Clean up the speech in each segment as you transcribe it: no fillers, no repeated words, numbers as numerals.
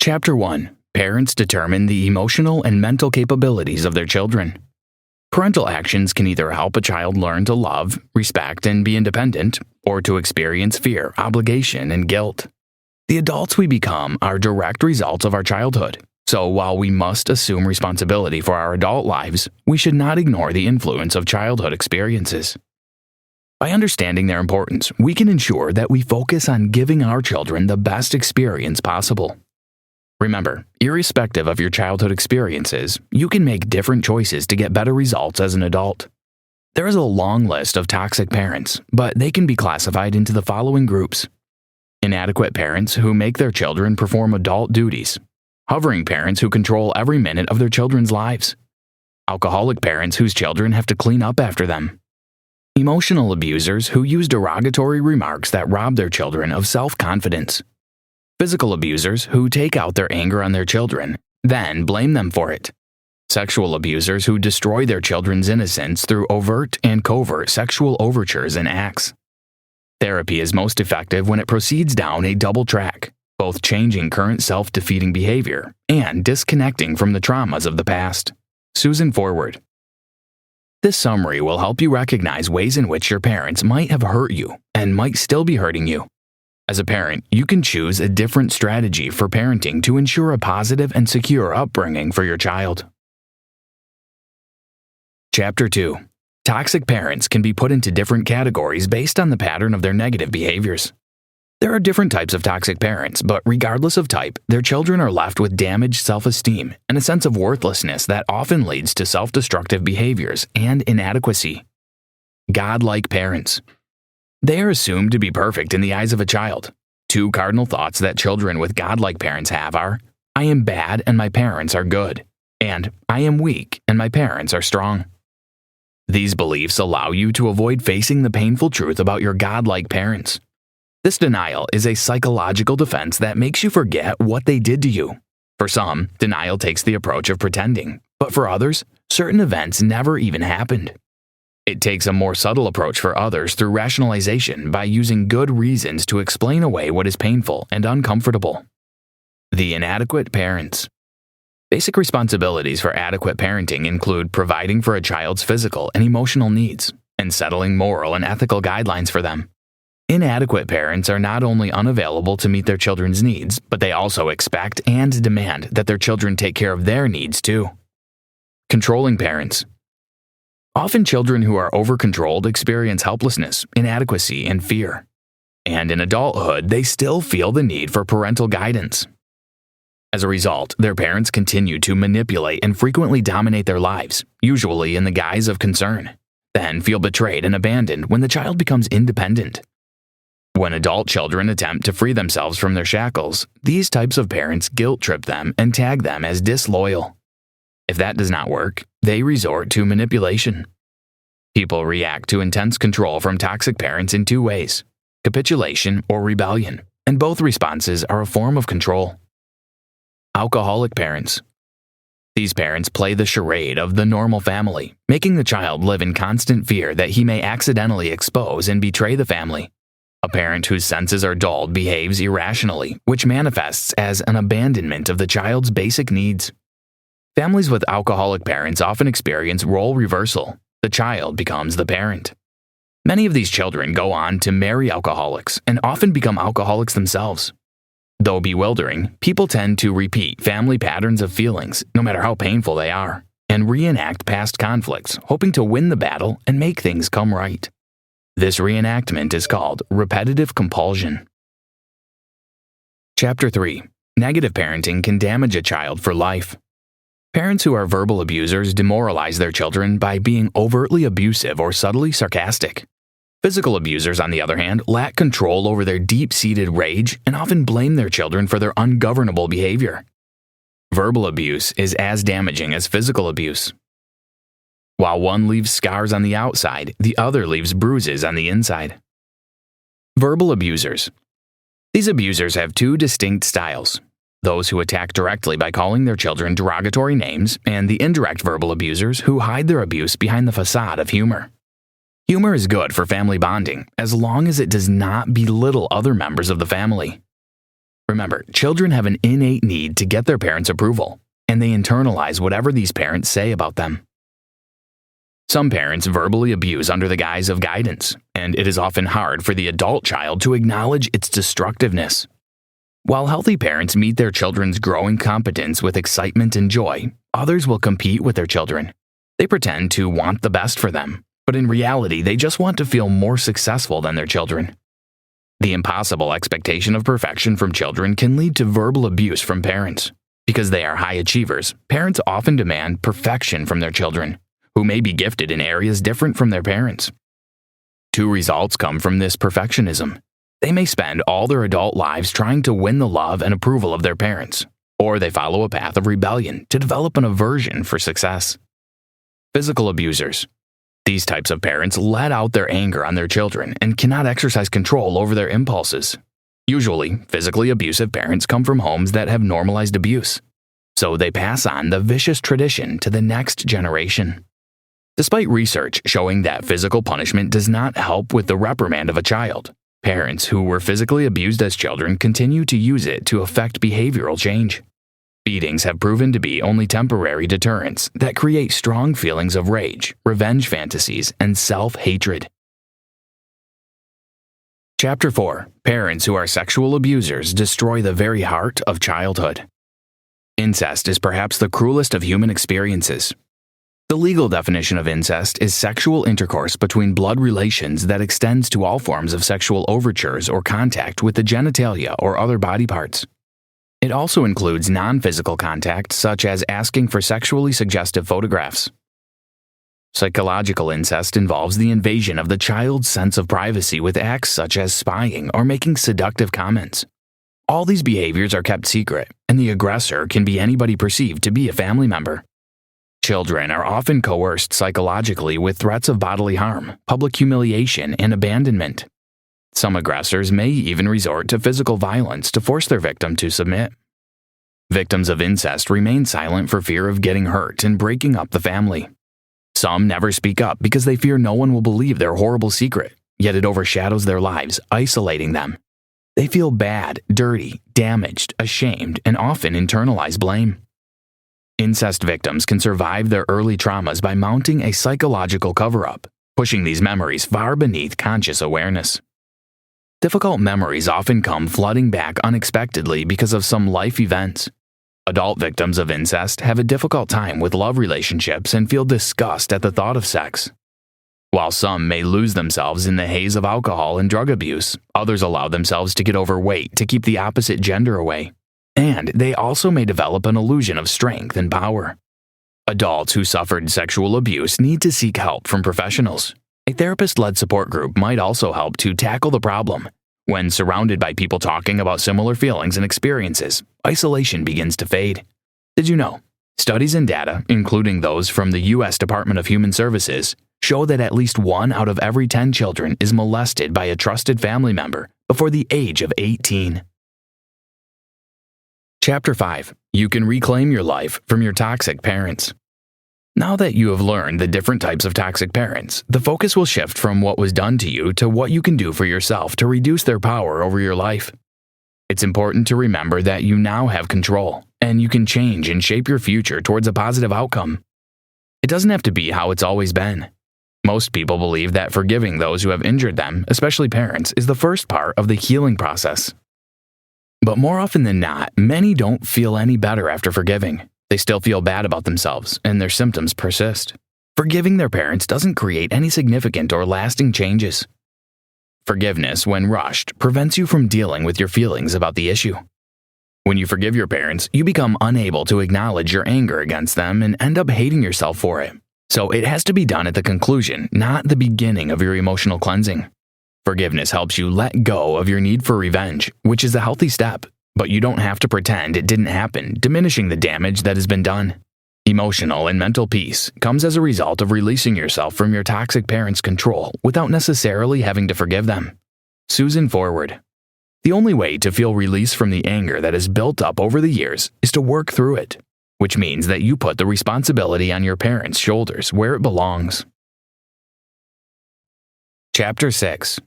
Chapter 1. Parents determine the emotional and mental capabilities of their children. Parental actions can either help a child learn to love, respect, and be independent, or to experience fear, obligation, and guilt. The adults we become are direct results of our childhood, so while we must assume responsibility for our adult lives, we should not ignore the influence of childhood experiences. By understanding their importance, we can ensure that we focus on giving our children the best experience possible. Remember, irrespective of your childhood experiences, you can make different choices to get better results as an adult. There is a long list of toxic parents, but they can be classified into the following groups: inadequate parents who make their children perform adult duties, hovering parents who control every minute of their children's lives, alcoholic parents whose children have to clean up after them, emotional abusers who use derogatory remarks that rob their children of self-confidence, physical abusers who take out their anger on their children, then blame them for it, sexual abusers who destroy their children's innocence through overt and covert sexual overtures and acts. Therapy is most effective when it proceeds down a double track, both changing current self-defeating behavior and disconnecting from the traumas of the past. Susan Forward. This summary will help you recognize ways in which your parents might have hurt you and might still be hurting you. As a parent, you can choose a different strategy for parenting to ensure a positive and secure upbringing for your child. Chapter 2. Toxic parents can be put into different categories based on the pattern of their negative behaviors. There are different types of toxic parents, but regardless of type, their children are left with damaged self-esteem and a sense of worthlessness that often leads to self-destructive behaviors and inadequacy. Godlike parents. They are assumed to be perfect in the eyes of a child. Two cardinal thoughts that children with godlike parents have are, "I am bad and my parents are good," and "I am weak and my parents are strong." These beliefs allow you to avoid facing the painful truth about your godlike parents. This denial is a psychological defense that makes you forget what they did to you. For some, denial takes the approach of pretending, but for others, certain events never even happened. It takes a more subtle approach for others through rationalization by using good reasons to explain away what is painful and uncomfortable. The inadequate parents. Basic responsibilities for adequate parenting include providing for a child's physical and emotional needs and settling moral and ethical guidelines for them. Inadequate parents are not only unavailable to meet their children's needs, but they also expect and demand that their children take care of their needs too. Controlling parents. Often children who are over-controlled experience helplessness, inadequacy, and fear. And in adulthood, they still feel the need for parental guidance. As a result, their parents continue to manipulate and frequently dominate their lives, usually in the guise of concern, then feel betrayed and abandoned when the child becomes independent. When adult children attempt to free themselves from their shackles, these types of parents guilt-trip them and tag them as disloyal. If that does not work, they resort to manipulation. People react to intense control from toxic parents in two ways: capitulation or rebellion, and both responses are a form of control. Alcoholic parents. These parents play the charade of the normal family, making the child live in constant fear that he may accidentally expose and betray the family. A parent whose senses are dulled behaves irrationally, which manifests as an abandonment of the child's basic needs. Families with alcoholic parents often experience role reversal. The child becomes the parent. Many of these children go on to marry alcoholics and often become alcoholics themselves. Though bewildering, people tend to repeat family patterns of feelings, no matter how painful they are, and reenact past conflicts, hoping to win the battle and make things come right. This reenactment is called repetitive compulsion. Chapter 3. Negative parenting can damage a child for life. Parents who are verbal abusers demoralize their children by being overtly abusive or subtly sarcastic. Physical abusers, on the other hand, lack control over their deep-seated rage and often blame their children for their ungovernable behavior. Verbal abuse is as damaging as physical abuse. While one leaves scars on the outside, the other leaves bruises on the inside. Verbal abusers. These abusers have two distinct styles: those who attack directly by calling their children derogatory names, and the indirect verbal abusers who hide their abuse behind the facade of humor. Humor is good for family bonding as long as it does not belittle other members of the family. Remember, children have an innate need to get their parents' approval, and they internalize whatever these parents say about them. Some parents verbally abuse under the guise of guidance, and it is often hard for the adult child to acknowledge its destructiveness. While healthy parents meet their children's growing competence with excitement and joy, others will compete with their children. They pretend to want the best for them, but in reality, they just want to feel more successful than their children. The impossible expectation of perfection from children can lead to verbal abuse from parents. Because they are high achievers, parents often demand perfection from their children, who may be gifted in areas different from their parents. Two results come from this perfectionism. They may spend all their adult lives trying to win the love and approval of their parents, or they follow a path of rebellion to develop an aversion for success. Physical abusers. These types of parents let out their anger on their children and cannot exercise control over their impulses. Usually, physically abusive parents come from homes that have normalized abuse, so they pass on the vicious tradition to the next generation. Despite research showing that physical punishment does not help with the reprimand of a child, parents who were physically abused as children continue to use it to affect behavioral change. Beatings have proven to be only temporary deterrents that create strong feelings of rage, revenge fantasies, and self-hatred. Chapter 4. Parents who are sexual abusers destroy the very heart of childhood. Incest is perhaps the cruelest of human experiences. The legal definition of incest is sexual intercourse between blood relations that extends to all forms of sexual overtures or contact with the genitalia or other body parts. It also includes non-physical contact, such as asking for sexually suggestive photographs. Psychological incest involves the invasion of the child's sense of privacy with acts such as spying or making seductive comments. All these behaviors are kept secret, and the aggressor can be anybody perceived to be a family member. Children are often coerced psychologically with threats of bodily harm, public humiliation, and abandonment. Some aggressors may even resort to physical violence to force their victim to submit. Victims of incest remain silent for fear of getting hurt and breaking up the family. Some never speak up because they fear no one will believe their horrible secret, yet it overshadows their lives, isolating them. They feel bad, dirty, damaged, ashamed, and often internalize blame. Incest victims can survive their early traumas by mounting a psychological cover-up, pushing these memories far beneath conscious awareness. Difficult memories often come flooding back unexpectedly because of some life events. Adult victims of incest have a difficult time with love relationships and feel disgust at the thought of sex. While some may lose themselves in the haze of alcohol and drug abuse, others allow themselves to get overweight to keep the opposite gender away. And they also may develop an illusion of strength and power. Adults who suffered sexual abuse need to seek help from professionals. A therapist-led support group might also help to tackle the problem. When surrounded by people talking about similar feelings and experiences, isolation begins to fade. Did you know? Studies and data, including those from the U.S. Department of Human Services, show that at least 1 out of every 10 children is molested by a trusted family member before the age of 18. Chapter 5. You can reclaim your life from your toxic parents. Now that you have learned the different types of toxic parents, the focus will shift from what was done to you to what you can do for yourself to reduce their power over your life. It's important to remember that you now have control, and you can change and shape your future towards a positive outcome. It doesn't have to be how it's always been. Most people believe that forgiving those who have injured them, especially parents, is the first part of the healing process. But more often than not, many don't feel any better after forgiving. They still feel bad about themselves, and their symptoms persist. Forgiving their parents doesn't create any significant or lasting changes. Forgiveness, when rushed, prevents you from dealing with your feelings about the issue. When you forgive your parents, you become unable to acknowledge your anger against them and end up hating yourself for it. So it has to be done at the conclusion, not the beginning of your emotional cleansing. Forgiveness helps you let go of your need for revenge, which is a healthy step, but you don't have to pretend it didn't happen, diminishing the damage that has been done. Emotional and mental peace comes as a result of releasing yourself from your toxic parents' control without necessarily having to forgive them. Susan Forward. The only way to feel release from the anger that has built up over the years is to work through it, which means that you put the responsibility on your parents' shoulders where it belongs. Chapter 6.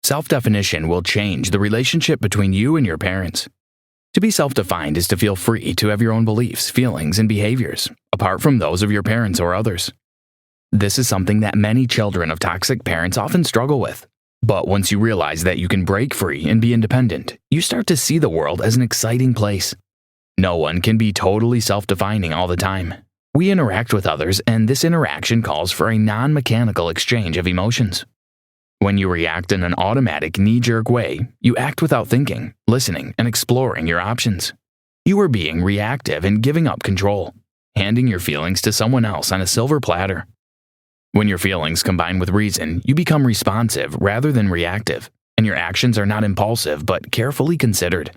Self-definition will change the relationship between you and your parents. To be self-defined is to feel free to have your own beliefs, feelings, and behaviors, apart from those of your parents or others. This is something that many children of toxic parents often struggle with. But once you realize that you can break free and be independent, you start to see the world as an exciting place. No one can be totally self-defining all the time. We interact with others, and this interaction calls for a non-mechanical exchange of emotions. When you react in an automatic, knee-jerk way, you act without thinking, listening, and exploring your options. You are being reactive and giving up control, handing your feelings to someone else on a silver platter. When your feelings combine with reason, you become responsive rather than reactive, and your actions are not impulsive but carefully considered.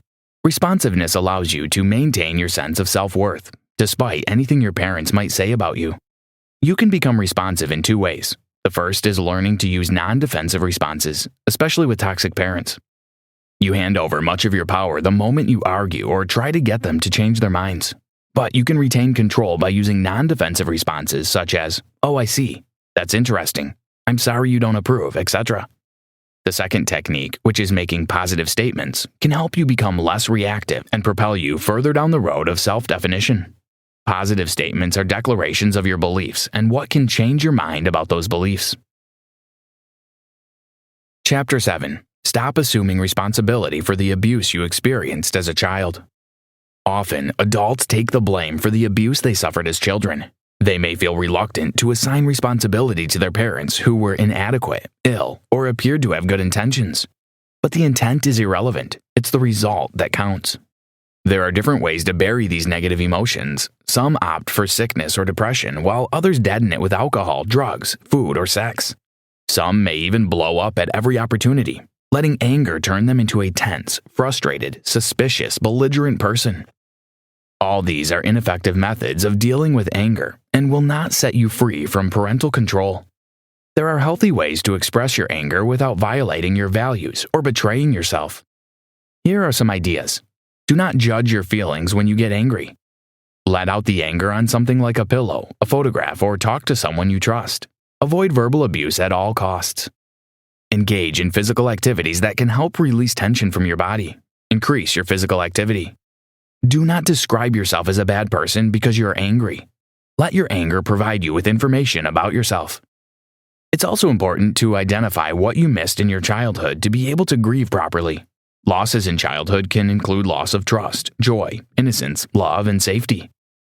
Responsiveness allows you to maintain your sense of self-worth, despite anything your parents might say about you. You can become responsive in two ways. The first is learning to use non-defensive responses, especially with toxic parents. You hand over much of your power the moment you argue or try to get them to change their minds. But you can retain control by using non-defensive responses such as, "Oh, I see. That's interesting. I'm sorry you don't approve," etc. The second technique, which is making positive statements, can help you become less reactive and propel you further down the road of self-definition. Positive statements are declarations of your beliefs and what can change your mind about those beliefs. Chapter 7. Stop assuming responsibility for the abuse you experienced as a child. Often, adults take the blame for the abuse they suffered as children. They may feel reluctant to assign responsibility to their parents who were inadequate, ill, or appeared to have good intentions. But the intent is irrelevant. It's the result that counts. There are different ways to bury these negative emotions. Some opt for sickness or depression, while others deaden it with alcohol, drugs, food, or sex. Some may even blow up at every opportunity, letting anger turn them into a tense, frustrated, suspicious, belligerent person. All these are ineffective methods of dealing with anger and will not set you free from parental control. There are healthy ways to express your anger without violating your values or betraying yourself. Here are some ideas. Do not judge your feelings when you get angry. Let out the anger on something like a pillow, a photograph, or talk to someone you trust. Avoid verbal abuse at all costs. Engage in physical activities that can help release tension from your body. Increase your physical activity. Do not describe yourself as a bad person because you're angry. Let your anger provide you with information about yourself. It's also important to identify what you missed in your childhood to be able to grieve properly. Losses in childhood can include loss of trust, joy, innocence, love, and safety.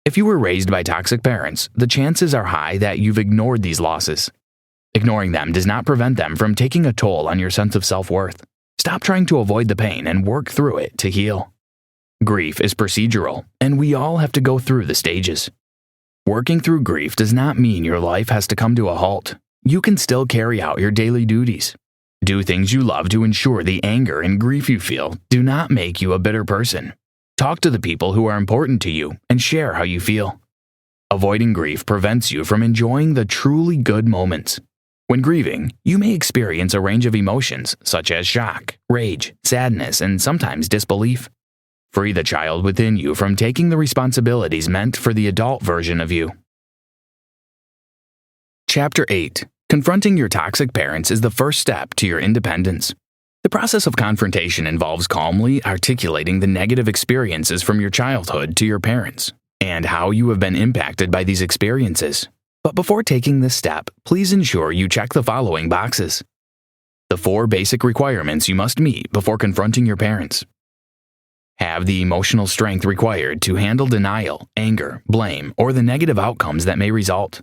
If you were raised by toxic parents, the chances are high that you've ignored these losses. Ignoring them does not prevent them from taking a toll on your sense of self-worth. Stop trying to avoid the pain and work through it to heal. Grief is procedural, and we all have to go through the stages. Working through grief does not mean your life has to come to a halt. You can still carry out your daily duties. Do things you love to ensure the anger and grief you feel do not make you a bitter person. Talk to the people who are important to you and share how you feel. Avoiding grief prevents you from enjoying the truly good moments. When grieving, you may experience a range of emotions such as shock, rage, sadness, and sometimes disbelief. Free the child within you from taking the responsibilities meant for the adult version of you. Chapter 8. Confronting your toxic parents is the first step to your independence. The process of confrontation involves calmly articulating the negative experiences from your childhood to your parents and how you have been impacted by these experiences. But before taking this step, please ensure you check the following boxes. The 4 basic requirements you must meet before confronting your parents. Have the emotional strength required to handle denial, anger, blame, or the negative outcomes that may result.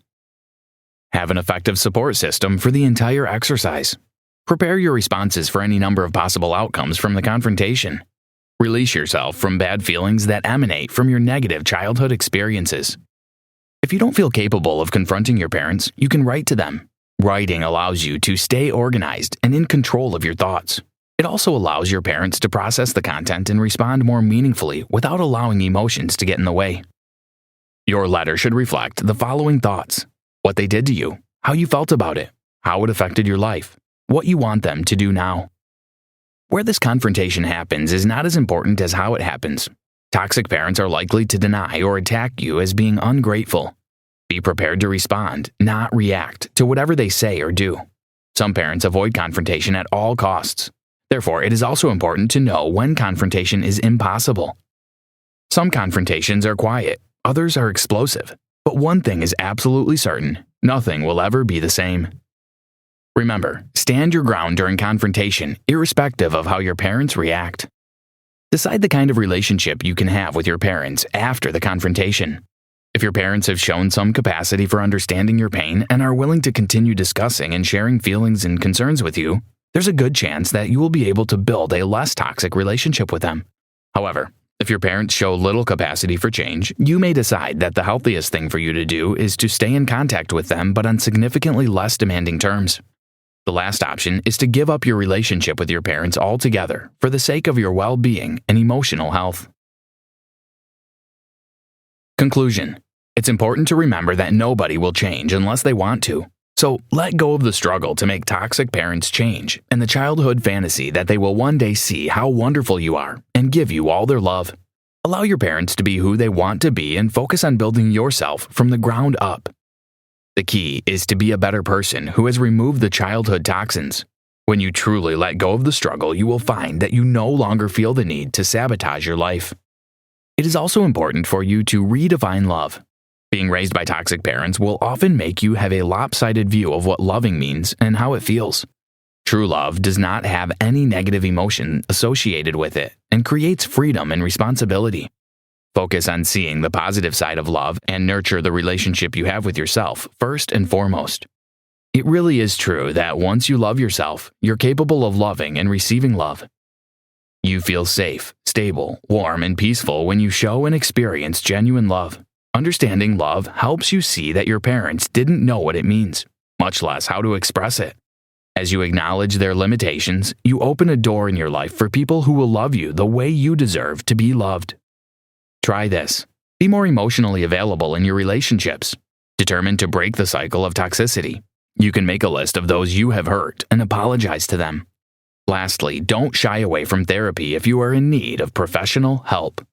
Have an effective support system for the entire exercise. Prepare your responses for any number of possible outcomes from the confrontation. Release yourself from bad feelings that emanate from your negative childhood experiences. If you don't feel capable of confronting your parents, you can write to them. Writing allows you to stay organized and in control of your thoughts. It also allows your parents to process the content and respond more meaningfully without allowing emotions to get in the way. Your letter should reflect the following thoughts: what they did to you, how you felt about it, how it affected your life, what you want them to do now. Where this confrontation happens is not as important as how it happens. Toxic parents are likely to deny or attack you as being ungrateful. Be prepared to respond, not react, to whatever they say or do. Some parents avoid confrontation at all costs. Therefore, it is also important to know when confrontation is impossible Some confrontations are quiet, others are explosive. But one thing is absolutely certain: nothing will ever be the same. Remember, stand your ground during confrontation, irrespective of how your parents react. Decide the kind of relationship you can have with your parents after the confrontation. If your parents have shown some capacity for understanding your pain and are willing to continue discussing and sharing feelings and concerns with you, there's a good chance that you will be able to build a less toxic relationship with them. However, if your parents show little capacity for change, you may decide that the healthiest thing for you to do is to stay in contact with them but on significantly less demanding terms. The last option is to give up your relationship with your parents altogether for the sake of your well-being and emotional health. Conclusion: it's important to remember that nobody will change unless they want to. So let go of the struggle to make toxic parents change and the childhood fantasy that they will one day see how wonderful you are and give you all their love. Allow your parents to be who they want to be and focus on building yourself from the ground up. The key is to be a better person who has removed the childhood toxins. When you truly let go of the struggle, you will find that you no longer feel the need to sabotage your life. It is also important for you to redefine love. Being raised by toxic parents will often make you have a lopsided view of what loving means and how it feels. True love does not have any negative emotion associated with it and creates freedom and responsibility. Focus on seeing the positive side of love and nurture the relationship you have with yourself first and foremost. It really is true that once you love yourself, you're capable of loving and receiving love. You feel safe, stable, warm, and peaceful when you show and experience genuine love. Understanding love helps you see that your parents didn't know what it means, much less how to express it. As you acknowledge their limitations, you open a door in your life for people who will love you the way you deserve to be loved. Try this. Be more emotionally available in your relationships. Determined to break the cycle of toxicity. You can make a list of those you have hurt and apologize to them. Lastly, don't shy away from therapy if you are in need of professional help.